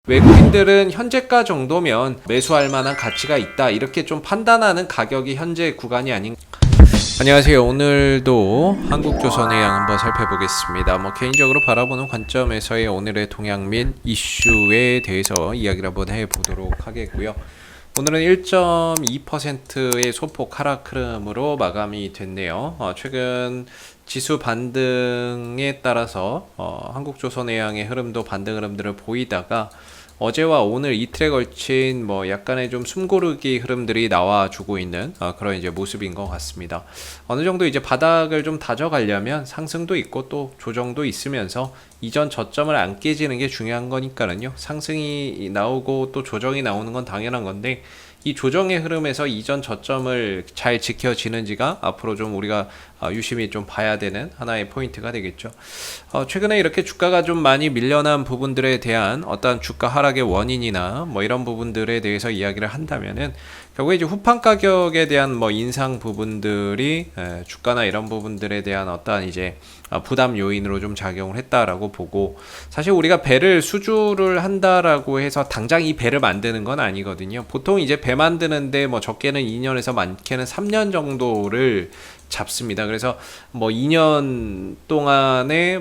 외국인들은 현재가 정도면 매수할 만한 가치가 있다 이렇게 좀 판단하는 가격이 현재 구간이 아닌. 안녕하세요. 오늘도 한국조선해양 한번 살펴보겠습니다. 개인적으로 바라보는 관점에서의 오늘의 동향 및 이슈에 대해서 이야기를 한번 해보도록 하겠고요. 오늘은 1.2%의 소폭 하락 흐름으로 마감이 됐네요. 최근 지수 반등에 따라서 한국조선해양의 흐름도 반등 흐름들을 보이다가 어제와 오늘 이틀에 걸친 약간의 좀 숨고르기 흐름들이 나와주고 있는 그런 이제 모습인 것 같습니다. 어느 정도 이제 바닥을 좀 다져가려면 상승도 있고 또 조정도 있으면서 이전 저점을 안 깨지는 게 중요한 거니까요. 상승이 나오고 또 조정이 나오는 건 당연한 건데 이 조정의 흐름에서 이전 저점을 잘 지켜지는지가 앞으로 좀 우리가 유심히 좀 봐야 되는 하나의 포인트가 되겠죠. 최근에 이렇게 주가가 좀 많이 밀려난 부분들에 대한 어떤 주가 하락의 원인이나 이런 부분들에 대해서 이야기를 한다면은 결국에 이제 후판 가격에 대한 인상 부분들이 주가나 이런 부분들에 대한 어떠한 이제 부담 요인으로 좀 작용을 했다라고 보고, 사실 우리가 배를 수주를 한다라고 해서 당장 이 배를 만드는 건 아니거든요. 보통 이제 배 만드는데 적게는 2년에서 많게는 3년 정도를 잡습니다. 그래서 2년 동안에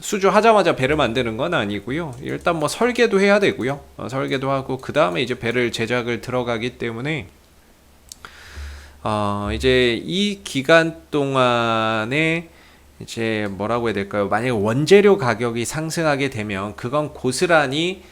수주하자마자 배를 만드는 건 아니고요. 일단 설계도 해야 되고요. 설계도 하고 그 다음에 이제 배를 제작을 들어가기 때문에 이제 이 기간 동안에 이제 뭐라고 해야 될까요? 만약에 원재료 가격이 상승하게 되면 그건 고스란히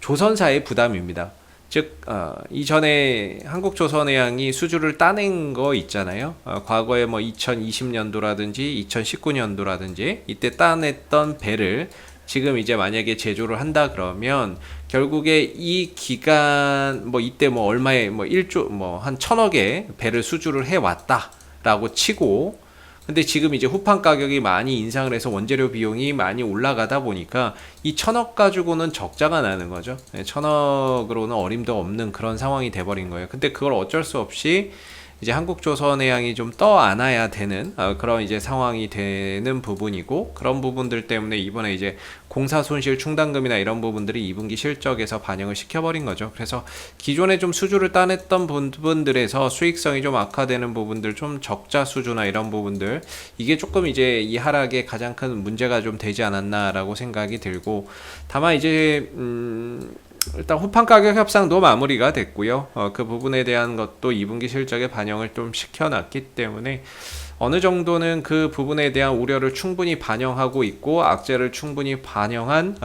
조선사의 부담입니다. 즉 이전에 한국조선해양이 수주를 따낸 거 있잖아요. 과거에 2020년도라든지 2019년도라든지 이때 따냈던 배를 지금 이제 만약에 제조를 한다 그러면 결국에 이 기간 이때 얼마에 1조 한 1,000억의 배를 수주를 해 왔다라고 치고, 근데 지금 이제 후판 가격이 많이 인상을 해서 원재료 비용이 많이 올라가다 보니까 이 1,000억 가지고는 적자가 나는 거죠. 1,000억으로는 어림도 없는 그런 상황이 돼버린 거예요. 근데 그걸 어쩔 수 없이 이제 한국조선해양이 좀 떠 안아야 되는 그런 이제 상황이 되는 부분이고, 그런 부분들 때문에 이번에 이제 공사 손실 충당금이나 이런 부분들이 2분기 실적에서 반영을 시켜버린 거죠. 그래서 기존에 좀 수주를 따냈던 부분들에서 수익성이 좀 악화되는 부분들, 좀 적자 수주나 이런 부분들, 이게 조금 이제 이 하락에 가장 큰 문제가 좀 되지 않았나라고 생각이 들고, 다만 이제 일단 후판 가격 협상도 마무리가 됐고요. 그 부분에 대한 것도 2분기 실적에 반영을 좀 시켜놨기 때문에 어느 정도는 그 부분에 대한 우려를 충분히 반영하고 있고 악재를 충분히 반영한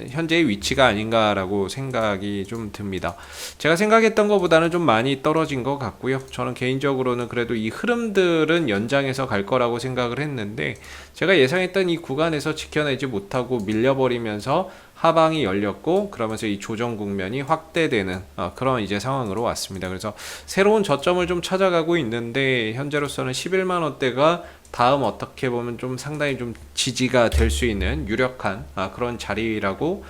현재의 위치가 아닌가라고 생각이 좀 듭니다. 제가 생각했던 것보다는 좀 많이 떨어진 것 같고요. 저는 개인적으로는 그래도 이 흐름들은 연장해서 갈 거라고 생각을 했는데, 제가 예상했던 이 구간에서 지켜내지 못하고 밀려버리면서 하방이 열렸고, 그러면서 이 조정 국면이 확대되는 그런 이제 상황으로 왔습니다. 그래서 새로운 저점을 좀 찾아가고 있는데 현재로서는 11만 원대가 다음 어떻게 보면 좀 상당히 좀 지지가 될 수 있는 유력한 그런 자리라고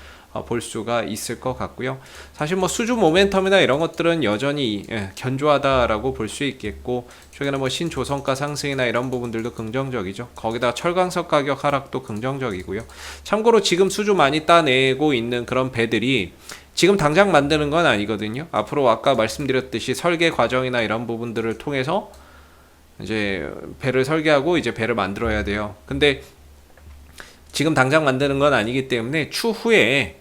볼 수가 있을 것 같고요. 사실 수주 모멘텀이나 이런 것들은 여전히 견조하다라고 볼 수 있겠고, 최근에 신조선가 상승이나 이런 부분들도 긍정적이죠. 거기다 철강석 가격 하락도 긍정적이고요. 참고로 지금 수주 많이 따내고 있는 그런 배들이 지금 당장 만드는 건 아니거든요. 앞으로 아까 말씀드렸듯이 설계 과정이나 이런 부분들을 통해서 이제 배를 설계하고 이제 배를 만들어야 돼요. 근데 지금 당장 만드는 건 아니기 때문에 추후에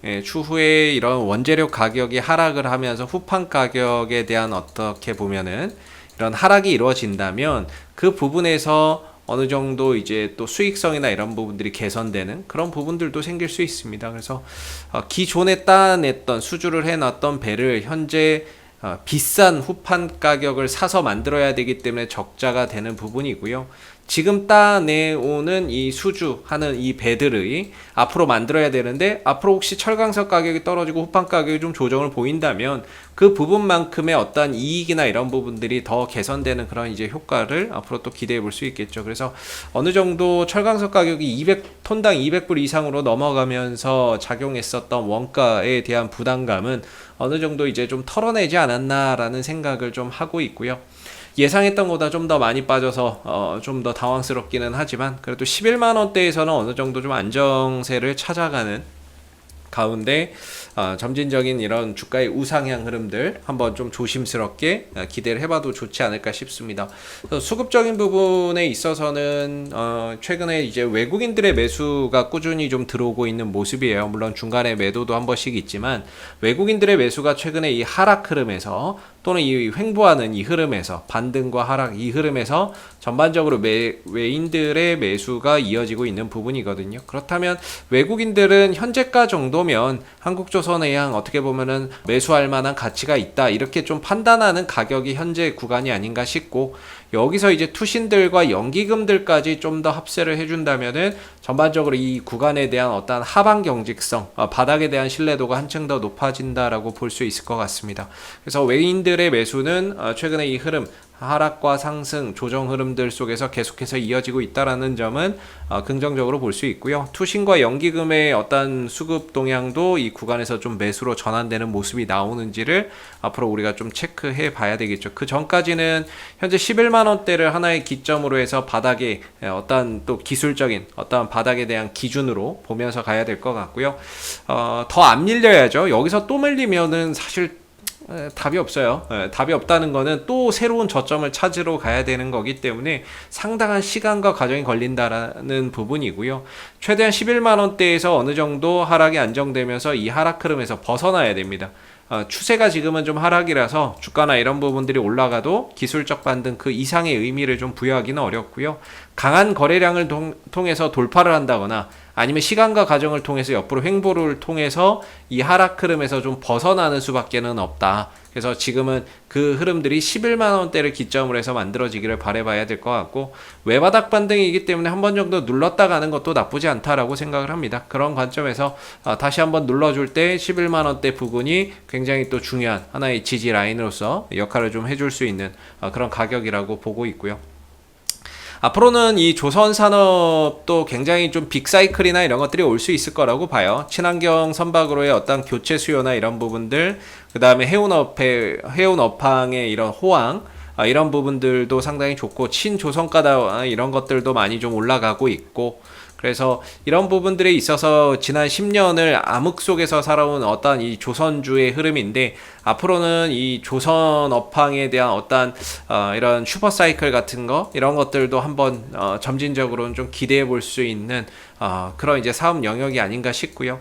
이런 원재료 가격이 하락을 하면서 후판 가격에 대한 어떻게 보면은 이런 하락이 이루어진다면 그 부분에서 어느 정도 이제 또 수익성이나 이런 부분들이 개선되는 그런 부분들도 생길 수 있습니다. 그래서 기존에 따냈던 수주를 해놨던 배를 현재 비싼 후판 가격을 사서 만들어야 되기 때문에 적자가 되는 부분이고요. 지금 따내오는 이 수주하는 이 배들의 앞으로 만들어야 되는데, 앞으로 혹시 철강석 가격이 떨어지고 후판 가격이 좀 조정을 보인다면 그 부분만큼의 어떤 이익이나 이런 부분들이 더 개선되는 그런 이제 효과를 앞으로 또 기대해 볼 수 있겠죠. 그래서 어느 정도 철강석 가격이 톤당 200불 이상으로 넘어가면서 작용했었던 원가에 대한 부담감은 어느 정도 이제 좀 털어내지 않았나라는 생각을 좀 하고 있고요. 예상했던 것보다 좀 더 많이 빠져서 좀 더 당황스럽기는 하지만, 그래도 11만 원대에서는 어느 정도 좀 안정세를 찾아가는 가운데 점진적인 이런 주가의 우상향 흐름들 한번 좀 조심스럽게 기대를 해봐도 좋지 않을까 싶습니다. 수급적인 부분에 있어서는 최근에 이제 외국인들의 매수가 꾸준히 좀 들어오고 있는 모습이에요. 물론 중간에 매도도 한 번씩 있지만 외국인들의 매수가 최근에 이 하락 흐름에서 또는 이 횡보하는 이 흐름에서 반등과 하락 이 흐름에서 전반적으로 외인들의 매수가 이어지고 있는 부분이거든요. 그렇다면 외국인들은 현재가 정도면 한국조선해양 어떻게 보면은 매수할 만한 가치가 있다 이렇게 좀 판단하는 가격이 현재 구간이 아닌가 싶고, 여기서 이제 투신들과 연기금들까지 좀 더 합세를 해준다면은 전반적으로 이 구간에 대한 어떤 하방 경직성, 바닥에 대한 신뢰도가 한층 더 높아진다라고 볼 수 있을 것 같습니다. 그래서 외인들의 매수는 최근에 이 흐름 하락과 상승, 조정 흐름들 속에서 계속해서 이어지고 있다라는 점은 긍정적으로 볼 수 있고요. 투신과 연기금의 어떤 수급 동향도 이 구간에서 좀 매수로 전환되는 모습이 나오는지를 앞으로 우리가 좀 체크해 봐야 되겠죠. 그 전까지는 현재 11만 원대를 하나의 기점으로 해서 바닥에 어떤 또 기술적인 어떤 바닥에 대한 기준으로 보면서 가야 될 것 같고요. 더 안 밀려야죠. 여기서 또 밀리면은 사실 답이 없어요. 답이 없다는 거는 또 새로운 저점을 찾으러 가야 되는 거기 때문에 상당한 시간과 과정이 걸린다라는 부분이고요. 최대한 11만 원대에서 어느 정도 하락이 안정되면서 이 하락 흐름에서 벗어나야 됩니다. 추세가 지금은 좀 하락이라서 주가나 이런 부분들이 올라가도 기술적 반등 그 이상의 의미를 좀 부여하기는 어렵고요. 강한 거래량을 통해서 돌파를 한다거나 아니면 시간과 과정을 통해서 옆으로 횡보를 통해서 이 하락 흐름에서 좀 벗어나는 수밖에는 없다. 그래서 지금은 그 흐름들이 11만 원대를 기점으로 해서 만들어지기를 바라봐야 될 것 같고, 외바닥 반등이기 때문에 한 번 정도 눌렀다 가는 것도 나쁘지 않다라고 생각을 합니다. 그런 관점에서 다시 한번 눌러줄 때 11만 원대 부근이 굉장히 또 중요한 하나의 지지 라인으로서 역할을 좀 해줄 수 있는 그런 가격이라고 보고 있고요. 앞으로는 이 조선산업도 굉장히 좀 빅사이클이나 이런 것들이 올 수 있을 거라고 봐요. 친환경 선박으로의 어떤 교체 수요나 이런 부분들, 그 다음에 해운업항의 이런 호황, 이런 부분들도 상당히 좋고, 친조선가다 이런 것들도 많이 좀 올라가고 있고, 그래서 이런 부분들에 있어서 지난 10년을 암흑 속에서 살아온 어떤 이 조선주의 흐름인데, 앞으로는 이 조선 업황에 대한 어떤 이런 슈퍼사이클 같은 거 이런 것들도 한번 점진적으로는 좀 기대해 볼 수 있는 그런 이제 사업 영역이 아닌가 싶고요.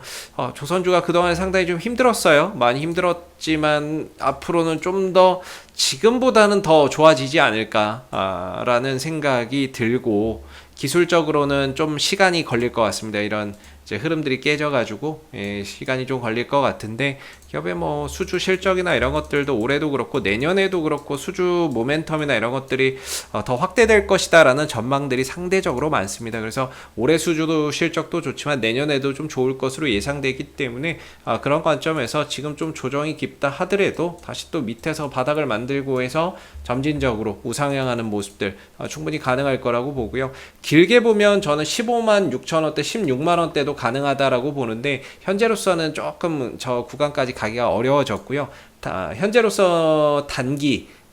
조선주가 그동안 상당히 좀 힘들었어요. 많이 힘들었지만 앞으로는 좀 더 지금보다는 더 좋아지지 않을까라는 생각이 들고, 기술적으로는 좀 시간이 걸릴 것 같습니다. 이런 이제 흐름들이 깨져가지고 시간이 좀 걸릴 것 같은데, 기업의 뭐 수주 실적이나 이런 것들도 올해도 그렇고 내년에도 그렇고 수주 모멘텀이나 이런 것들이 더 확대될 것이다라는 전망들이 상대적으로 많습니다. 그래서 올해 수주도 실적도 좋지만 내년에도 좀 좋을 것으로 예상되기 때문에 그런 관점에서 지금 좀 조정이 깊다 하더라도 다시 또 밑에서 바닥을 만들고 해서 점진적으로 우상향하는 모습들 충분히 가능할 거라고 보고요. 길게 보면 저는 15만 6천 원대, 16만 원대도 가능하다라고 보는데, 현재로서는 조금 저 구간까지 가기가 어려워졌고요. 현재로서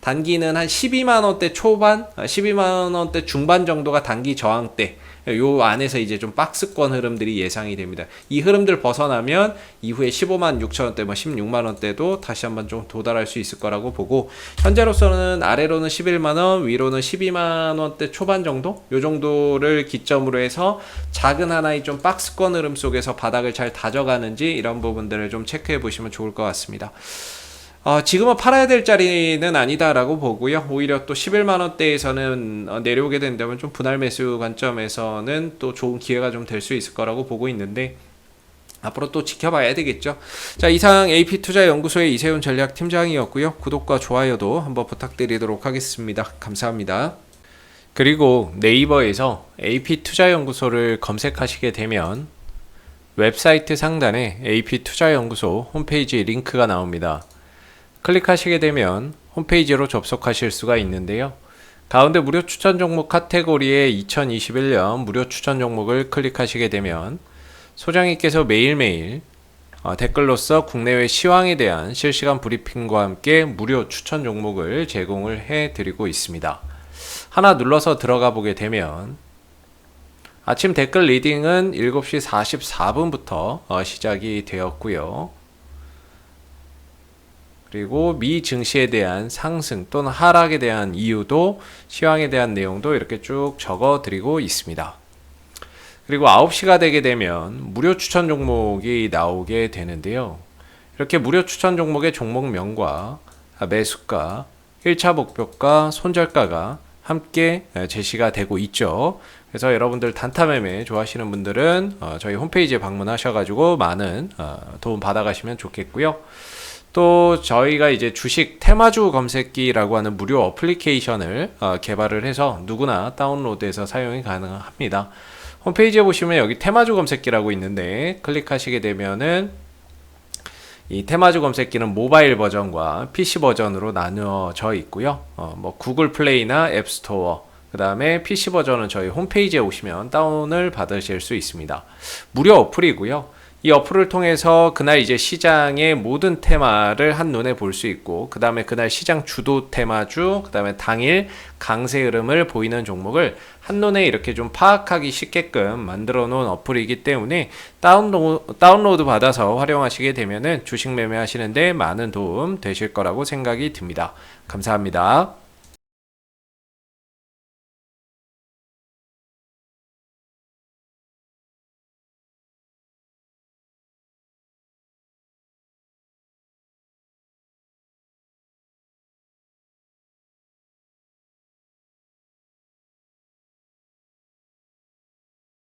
단기는 한 12만 원대 초반, 12만 원대 중반 정도가 단기 저항대, 요 안에서 이제 좀 박스권 흐름들이 예상이 됩니다. 이 흐름들 벗어나면 이후에 15만 6천 원대, 16만 원대도 다시 한번 좀 도달할 수 있을 거라고 보고, 현재로서는 아래로는 11만 원, 위로는 12만 원대 초반 정도, 요 정도를 기점으로 해서 작은 하나의 좀 박스권 흐름 속에서 바닥을 잘 다져가는지 이런 부분들을 좀 체크해 보시면 좋을 것 같습니다. 지금은 팔아야 될 자리는 아니다라고 보고요. 오히려 또 11만 원대에서는 내려오게 된다면 좀 분할 매수 관점에서는 또 좋은 기회가 좀 될 수 있을 거라고 보고 있는데, 앞으로 또 지켜봐야 되겠죠. 자, 이상 AP투자연구소의 이세훈 전략팀장이었고요. 구독과 좋아요도 한번 부탁드리도록 하겠습니다. 감사합니다. 그리고 네이버에서 AP투자연구소를 검색하시게 되면 웹사이트 상단에 AP투자연구소 홈페이지 링크가 나옵니다. 클릭하시게 되면 홈페이지로 접속하실 수가 있는데요. 가운데 무료 추천 종목 카테고리에 2021년 무료 추천 종목을 클릭하시게 되면 소장님께서 매일매일 댓글로서 국내외 시황에 대한 실시간 브리핑과 함께 무료 추천 종목을 제공을 해드리고 있습니다. 하나 눌러서 들어가 보게 되면 아침 댓글 리딩은 7시 44분부터 시작이 되었고요. 그리고 미 증시에 대한 상승 또는 하락에 대한 이유도 시황에 대한 내용도 이렇게 쭉 적어 드리고 있습니다. 그리고 9시가 되게 되면 무료 추천 종목이 나오게 되는데요. 이렇게 무료 추천 종목의 종목명과 매수가, 1차 목표가, 손절가가 함께 제시가 되고 있죠. 그래서 여러분들 단타 매매 좋아하시는 분들은 저희 홈페이지에 방문하셔가지고 많은 도움 받아가시면 좋겠고요. 또 저희가 이제 주식 테마주 검색기라고 하는 무료 어플리케이션을 개발을 해서 누구나 다운로드해서 사용이 가능합니다. 홈페이지에 보시면 여기 테마주 검색기라고 있는데 클릭하시게 되면은 이 테마주 검색기는 모바일 버전과 PC 버전으로 나누어져 있고요. 뭐 구글 플레이나 앱스토어, 그 다음에 PC 버전은 저희 홈페이지에 오시면 다운을 받으실 수 있습니다. 무료 어플이고요. 이 어플을 통해서 그날 이제 시장의 모든 테마를 한눈에 볼 수 있고, 그 다음에 그날 시장 주도 테마주, 그 다음에 당일 강세 흐름을 보이는 종목을 한눈에 이렇게 좀 파악하기 쉽게끔 만들어 놓은 어플이기 때문에 다운로드 받아서 활용하시게 되면은 주식 매매하시는데 많은 도움 되실 거라고 생각이 듭니다. 감사합니다.